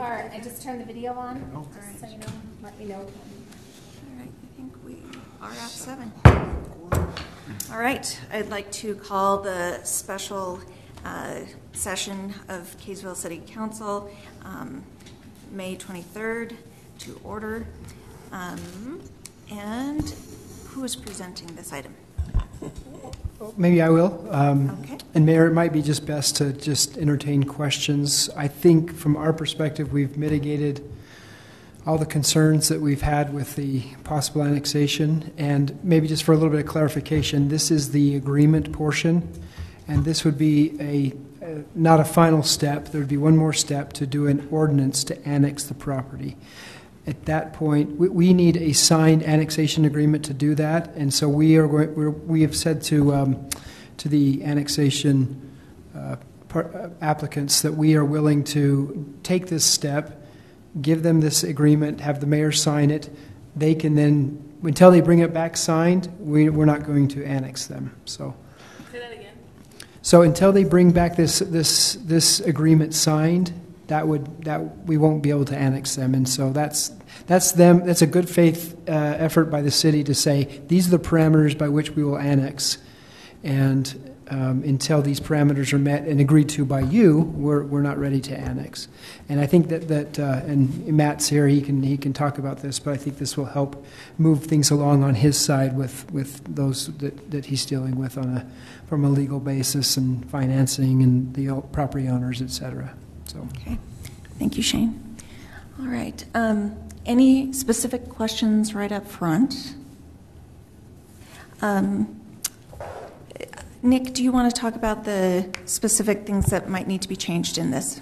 are. I just turned the video on, just so you know, let me know. All right, I think we are at 7. All right, I'd like to call the special session of Kaysville City Council, May 23rd, to order. And who is presenting this item? Maybe I will. Okay. And Mayor, it might be just best to just entertain questions. I think from our perspective, we've mitigated all the concerns that we've had with the possible annexation. And maybe just for a little bit of clarification, this is the agreement portion, and this would be not a final step. There would be one more step to do an ordinance to annex the property. At that point, we need a signed annexation agreement to do that, and so we have said to the annexation applicants that we are willing to take this step, give them this agreement, have the mayor sign it. They can then, until they bring it back signed, we're not going to annex them. So. Say that again. So until they bring back this agreement signed, that we won't be able to annex them, and so that's them. That's a good faith effort by the city to say these are the parameters by which we will annex, and until these parameters are met and agreed to by you, we're not ready to annex. And I think that and Matt's here, he can talk about this, but I think this will help move things along on his side with those that he's dealing with from a legal basis and financing and the property owners, et cetera. So. Okay, thank you, Shane. All right, any specific questions right up front? Nick, do you want to talk about the specific things that might need to be changed in this?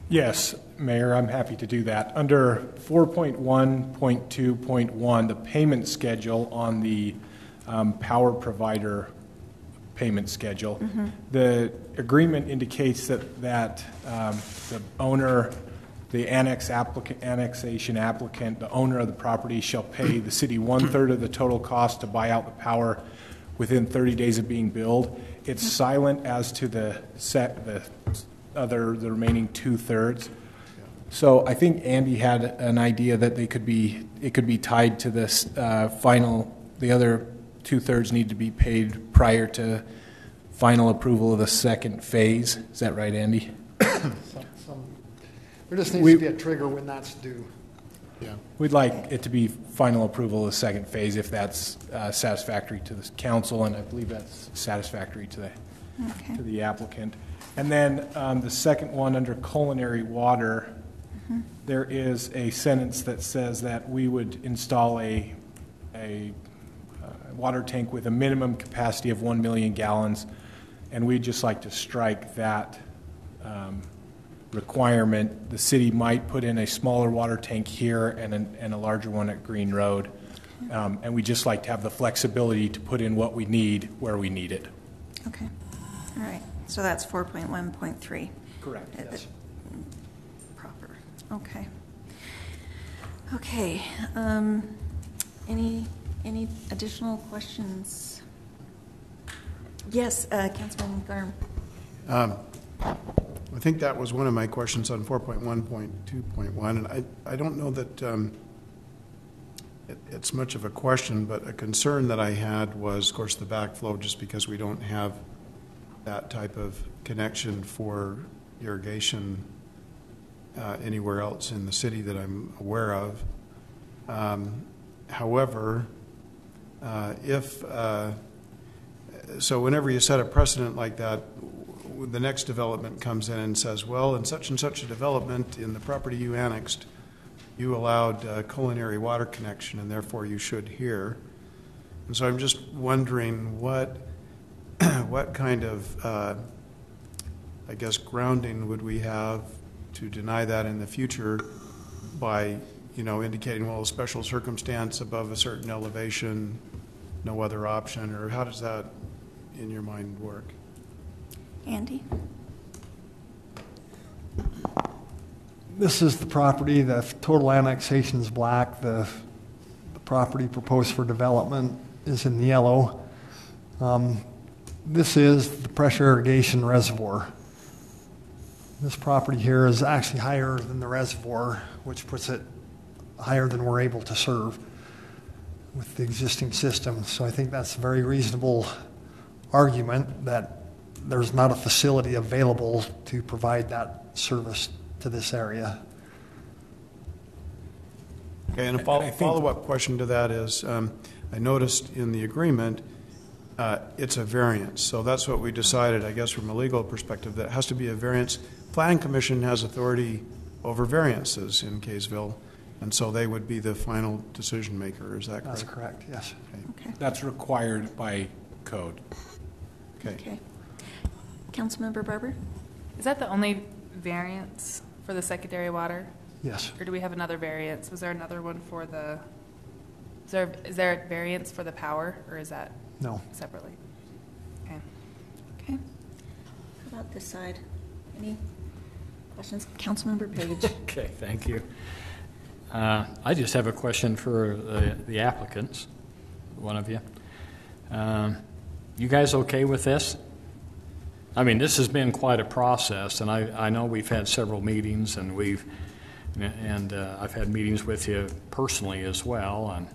Yes, Mayor, I'm happy to do that. Under 4.1.2.1, the payment schedule on the power provider payment schedule. Mm-hmm. The agreement indicates that the owner, the annexation applicant, the owner of the property shall pay the city 1/3 of the total cost to buy out the power within 30 days of being billed. It's silent as to the remaining 2/3. So I think Andy had an idea that it could be tied to this final. The other 2/3 need to be paid prior to final approval of the second phase. Is that right, Andy? There just needs to be a trigger when that's due. Yeah. We'd like it to be final approval of the second phase if that's satisfactory to the council, and I believe that's satisfactory to the applicant. And then the second one under culinary water, there is a sentence that says that we would install a water tank with a minimum capacity of 1 million gallons, and we'd just like to strike that requirement. The city might put in a smaller water tank here and a larger one at Green Road, and we just like to have the flexibility to put in what we need where we need it. Okay. All right. So that's 4.1.3. Correct. Yes. Proper. Okay. Okay. Any additional questions? Yes, Councilman Garm. I think that was one of my questions on 4.1.2.1, and I don't know that it's much of a question, but a concern that I had was, of course, the backflow, just because we don't have that type of connection for irrigation anywhere else in the city that I'm aware of. However, so whenever you set a precedent like that, the next development comes in and says, well, in such and such a development in the property you annexed, you allowed culinary water connection, and therefore you should here. And so I'm just wondering what kind of, I guess, grounding would we have to deny that in the future by, indicating, well, a special circumstance above a certain elevation, no other option, or how does that, in your mind, work? Andy? This is the property. The total annexation is black. The property proposed for development is in yellow. This is the pressure irrigation reservoir. This property here is actually higher than the reservoir, which puts it higher than we're able to serve with the existing system. So I think that's a very reasonable argument that there's not a facility available to provide that service to this area. Okay, and a follow-up question to that is, I noticed in the agreement, it's a variance. So that's what we decided, I guess, from a legal perspective, that it has to be a variance. Planning Commission has authority over variances in Kaysville, and so they would be the final decision maker. Is that correct? That's correct, yes. Okay. That's required by code. Okay. Councilmember Barber? Is that the only variance for the secondary water? Yes. Or do we have another variance? Was there another one for the, is there a variance for the power, or is that No. separately? Okay. Okay. How about this side? Any questions? Councilmember Page? Okay, thank you. I just have a question for the applicants, one of you. You guys okay with this? I mean, this has been quite a process, and I know we've had several meetings, and I've had meetings with you personally as well,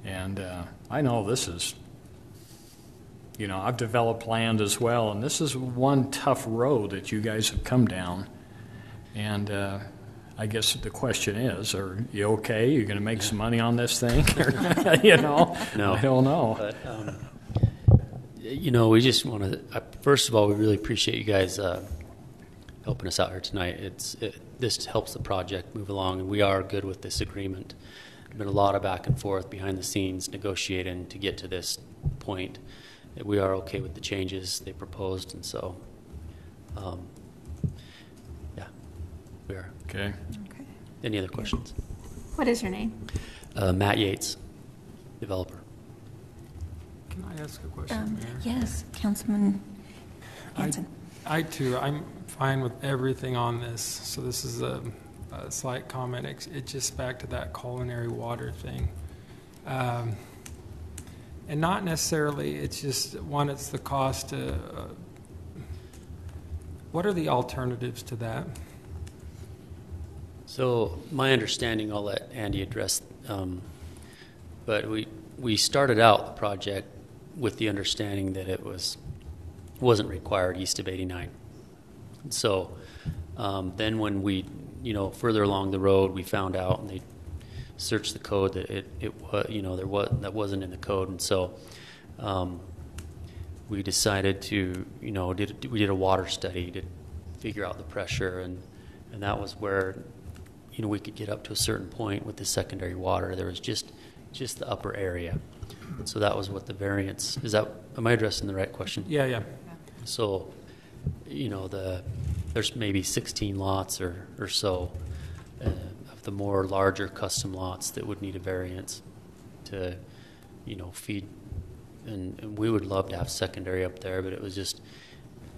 and I know this is, you know, I've developed land as well, and this is one tough road that you guys have come down, and I guess the question is, are you okay? You're going to make some money on this thing? You know, No. I don't know. But, you know, we just want to, first of all, we really appreciate you guys helping us out here tonight. This helps the project move along, and we are good with this agreement. There's been a lot of back and forth behind the scenes negotiating to get to this point. We are okay with the changes they proposed, and so, yeah, we are. Okay. Okay. Any other questions? What is your name? Matt Yates, developer. Can I ask a question, Mayor? Yes, Councilman Hanson. I too, I'm fine with everything on this. So this is a slight comment. It's just back to that culinary water thing. And not necessarily, it's just, one, it's the cost. What are the alternatives to that? So my understanding, I'll let Andy address, but we started out the project with the understanding that it wasn't required east of 89. So then when we, you know, further along the road, we found out, and they searched the code, that it was, you know, that wasn't in the code, and so we decided to, you know, we did a water study to figure out the pressure, and that was where, you know, we could get up to a certain point with the secondary water. There was just the upper area. So that was what the variance is. Am I addressing the right question? Yeah. So, you know, there's maybe 16 lots or so of the more larger custom lots that would need a variance to, you know, feed. And we would love to have secondary up there, but it was just,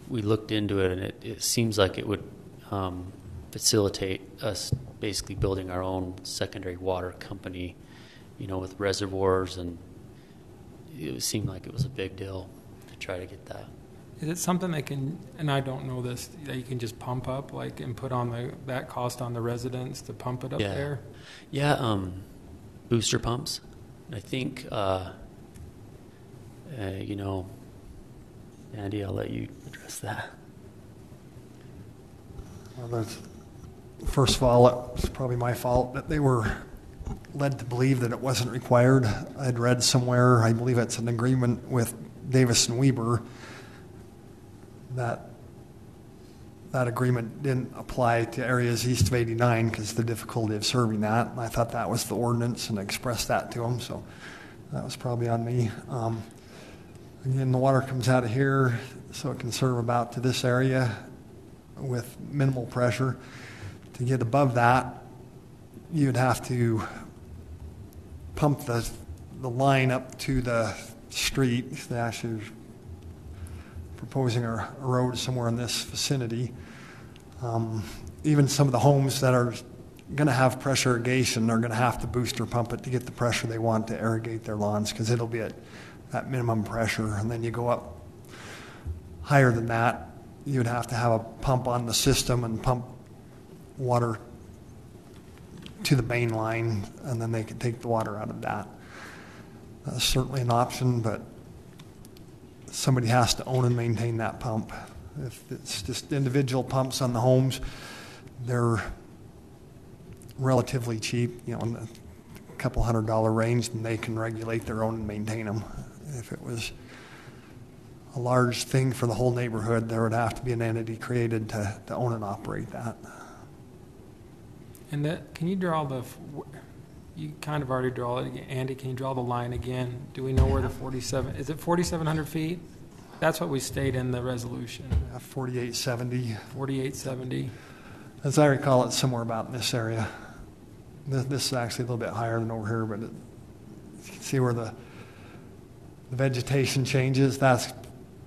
we looked into it, and it seems like it would facilitate us basically building our own secondary water company, you know, with reservoirs, and it seemed like it was a big deal to try to get that. Is it something they can, and I don't know this, that you can just pump up, like, and put on that cost on the residents to pump it up there? Yeah, booster pumps. I think, you know, Andy, I'll let you address that. Well, first of all, it's probably my fault that they were led to believe that it wasn't required. I'd read somewhere, I believe it's an agreement with Davis and Weber, that agreement didn't apply to areas east of 89 because of the difficulty of serving that. And I thought that was the ordinance and expressed that to them, so that was probably on me. Again, the water comes out of here, so it can serve about to this area with minimal pressure. To get above that, you'd have to pump the line up to the street. They actually are proposing a road somewhere in this vicinity. Even some of the homes that are going to have pressure irrigation are going to have to booster pump it to get the pressure they want to irrigate their lawns, because it'll be at minimum pressure. And then you go up higher than that, you'd have to have a pump on the system and pump water to the main line, and then they could take the water out of that. That's certainly an option, but somebody has to own and maintain that pump. If it's just individual pumps on the homes, they're relatively cheap, you know, in the couple $100 range, and they can regulate their own and maintain them. If it was a large thing for the whole neighborhood, there would have to be an entity created to own and operate that. And can you draw you kind of already draw it again. Andy, can you draw the line again? Do we know where the 47, is it 4,700 feet? That's what we state in the resolution. 4870. 4870. As I recall, it's somewhere about in this area. This is actually a little bit higher than over here, but you can see where the vegetation changes. That's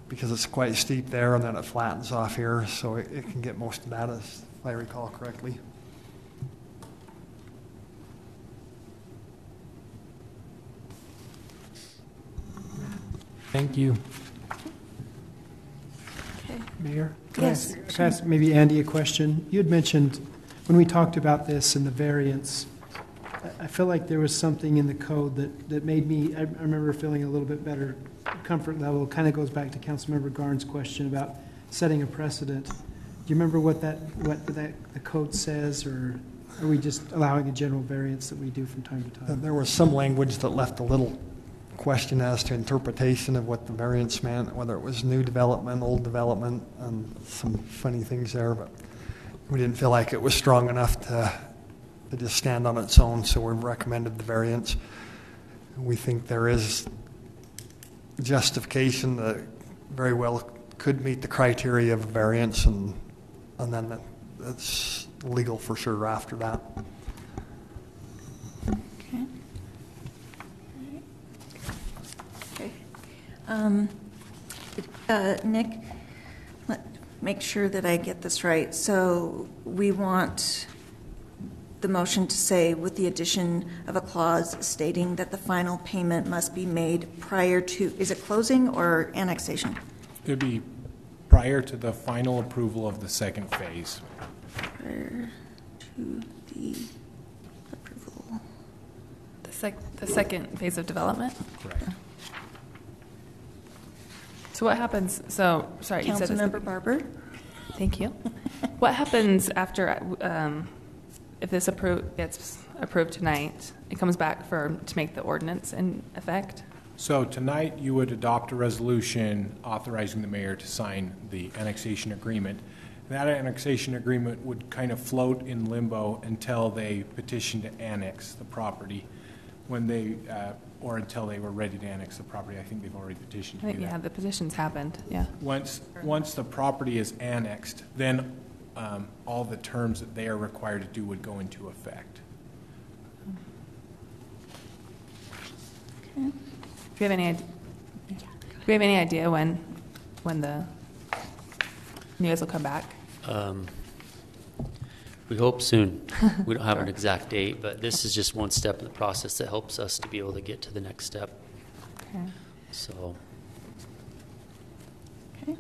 because it's quite steep there, and then it flattens off here, so it can get most of that, if I recall correctly. Thank you. Okay. Mayor? Yes. Can I ask maybe Andy a question? You had mentioned when we talked about this and the variance, I feel like there was something in the code that made me, I remember feeling a little bit better comfort level. Kind of goes back to Councilmember Garn's question about setting a precedent. Do you remember what the code says, or are we just allowing a general variance that we do from time to time? There was some language that left a little question as to interpretation of what the variance meant, whether it was new development, old development, and some funny things there, but we didn't feel like it was strong enough to just stand on its own, so we recommended the variance. We think there is justification that very well could meet the criteria of a variance, and then it's legal for sure after that. Okay. Nick, make sure that I get this right. So we want the motion to say, with the addition of a clause stating that the final payment must be made prior to, is it closing or annexation? It would be prior to the final approval of the second phase. Prior to the approval. The second phase of development? Correct. So what happens, so, sorry, you said this. Councilmember Barber? Thank you. What happens after, if this gets approved tonight, it comes back to make the ordinance in effect? So tonight you would adopt a resolution authorizing the mayor to sign the annexation agreement. That annexation agreement would kind of float in limbo until they petition to annex the property, when they, or until they were ready to annex the property. I think they've already petitioned to do that. Yeah, the petitions happened, yeah. Once the property is annexed, then all the terms that they are required to do would go into effect. Okay. Do we have any idea when the you guys will come back? We hope soon. We don't have an exact date, but this is just one step in the process that helps us to be able to get to the next step. Okay. So. Okay.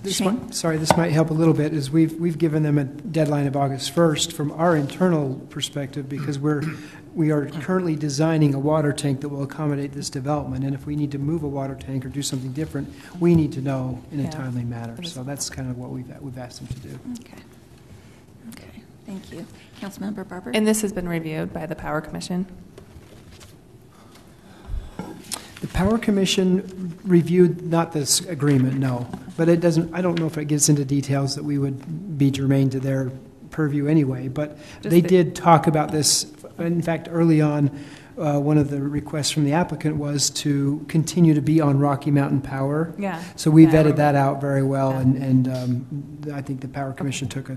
This might help a little bit. Is we've given them a deadline of August 1st from our internal perspective, because we are currently designing a water tank that will accommodate this development, and if we need to move a water tank or do something different, we need to know in a timely manner. So that's kind of what we've asked them to do. Okay, thank you. Councilmember Barber? And this has been reviewed by the Power Commission? The Power Commission reviewed not this agreement, no, but it doesn't. I don't know if it gets into details that we would be germane to their purview anyway. But they did talk about this. In fact, early on, one of the requests from the applicant was to continue to be on Rocky Mountain Power. Yeah. So we vetted that out very well, and I think the Power Commission took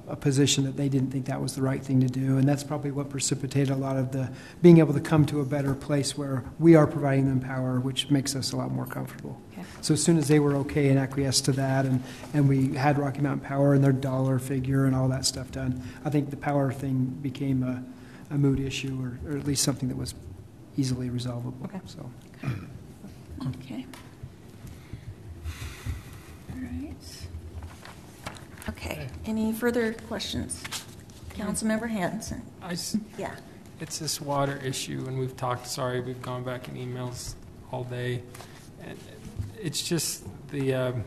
a position that they didn't think that was the right thing to do, and that's probably what precipitated a lot of the being able to come to a better place where we are providing them power, which makes us a lot more comfortable. Okay. So as soon as they were okay and acquiesced to that, and we had Rocky Mountain Power and their dollar figure and all that stuff done, I think the power thing became a moot issue, or at least something that was easily resolvable. Okay. So. Okay. All right. Okay, any further questions? Councilmember Hanson? Yeah. It's this water issue, and we've gone back in emails all day. And it's just and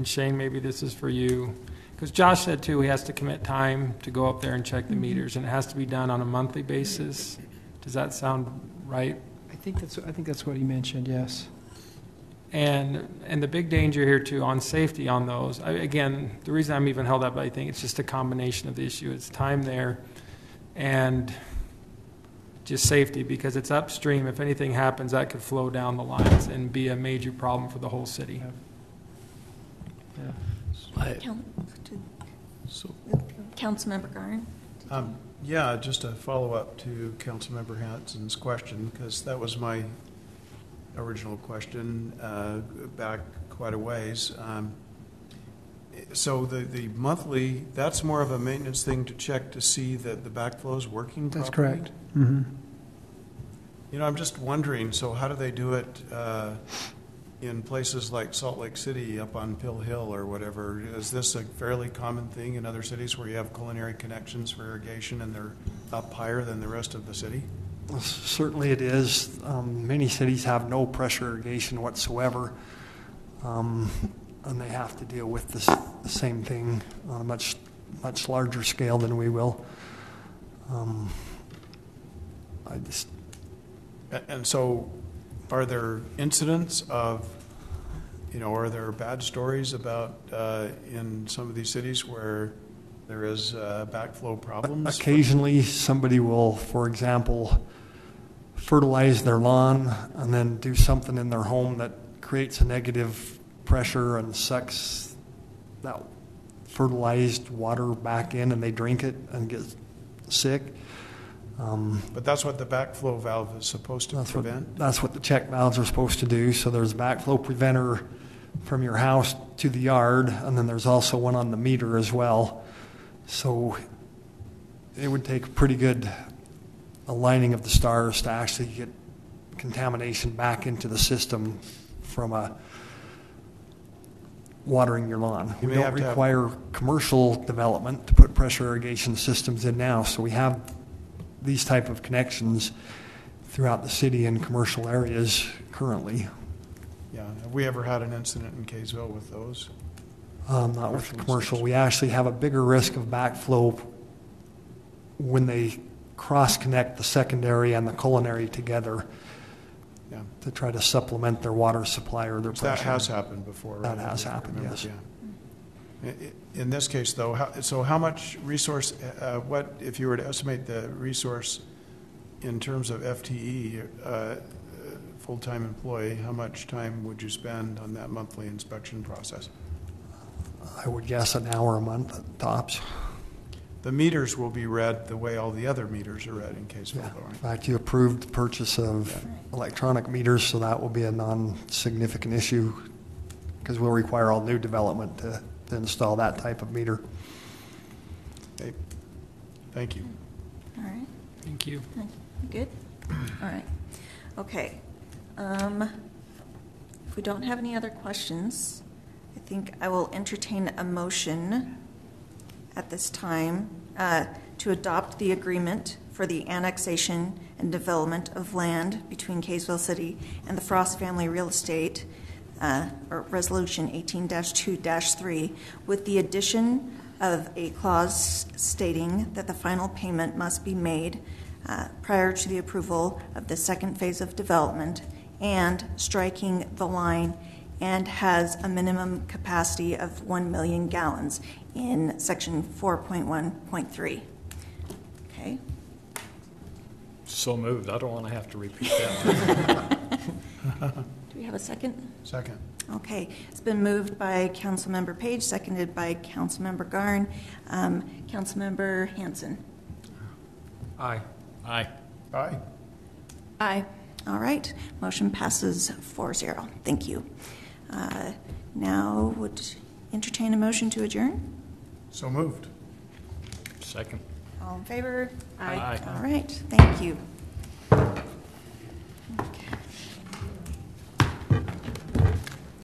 Shane, maybe this is for you, because Josh said too, he has to commit time to go up there and check the meters, and it has to be done on a monthly basis. Does that sound right? I think that's what he mentioned, yes. And the big danger here too on safety on those. Again, the reason I'm even held up, I think it's just a combination of the issue. It's time there, and just safety, because it's upstream. If anything happens, that could flow down the lines and be a major problem for the whole city. Councilmember Garn? Yeah, just a follow-up to Councilmember Hanson's question, because that was my original question back quite a ways. So the monthly, that's more of a maintenance thing to check to see that the backflow is working properly? That's correct. Mm-hmm. You know, I'm just wondering, so how do they do it in places like Salt Lake City up on Pill Hill or whatever? Is this a fairly common thing in other cities where you have culinary connections for irrigation and they're up higher than the rest of the city? Well, certainly it is. Many cities have no pressure irrigation whatsoever, and they have to deal with the same thing on a much larger scale than we will. And so are there incidents of, are there bad stories about in some of these cities where there is backflow problems? Occasionally somebody will, for example, fertilize their lawn and then do something in their home that creates a negative pressure and sucks that fertilized water back in, and they drink it and get sick. But that's what the backflow valve is supposed to prevent? That's what the check valves are supposed to do. So there's a backflow preventer from your house to the yard, and then there's also one on the meter as well. So it would take a pretty good aligning of the stars to actually get contamination back into the system from watering your lawn. We don't require commercial development to put pressure irrigation systems in now, so we have these type of connections throughout the city and commercial areas currently. Yeah. Have we ever had an incident in Kaysville with those? Not with commercial. We actually have a bigger risk of backflow when they cross-connect the secondary and the culinary together to try to supplement their water supply or their pressure. That has happened before, right? That has happened, yes. Yeah. In this case, though, how much resource, what if you were to estimate the resource in terms of FTE, full-time employee, how much time would you spend on that monthly inspection process? I would guess an hour a month at tops. The meters will be read the way all the other meters are read in Kaysville, though, right? In fact, you approved the purchase of electronic meters, so that will be a non-significant issue because we'll require all new development to install that type of meter. Okay. Thank you. All right. Thank you. Good? All right. Okay. If we don't have any other questions, I think I will entertain a motion at this time to adopt the agreement for the annexation and development of land between Kaysville City and the Frost Family Real Estate, or Resolution 18-2-3, with the addition of a clause stating that the final payment must be made prior to the approval of the second phase of development, and striking the line and has a minimum capacity of 1 million gallons in section 4.1.3. Okay. So moved. I don't want to have to repeat that one. Do we have a second? Second. Okay. It's been moved by Councilmember Page, seconded by Councilmember Garn. Councilmember Hanson. Aye. Aye. Aye. Aye. All right. Motion passes 4-0. Thank you. Now would entertain a motion to adjourn? So moved. Second. All in favor? Aye. All right. Thank you.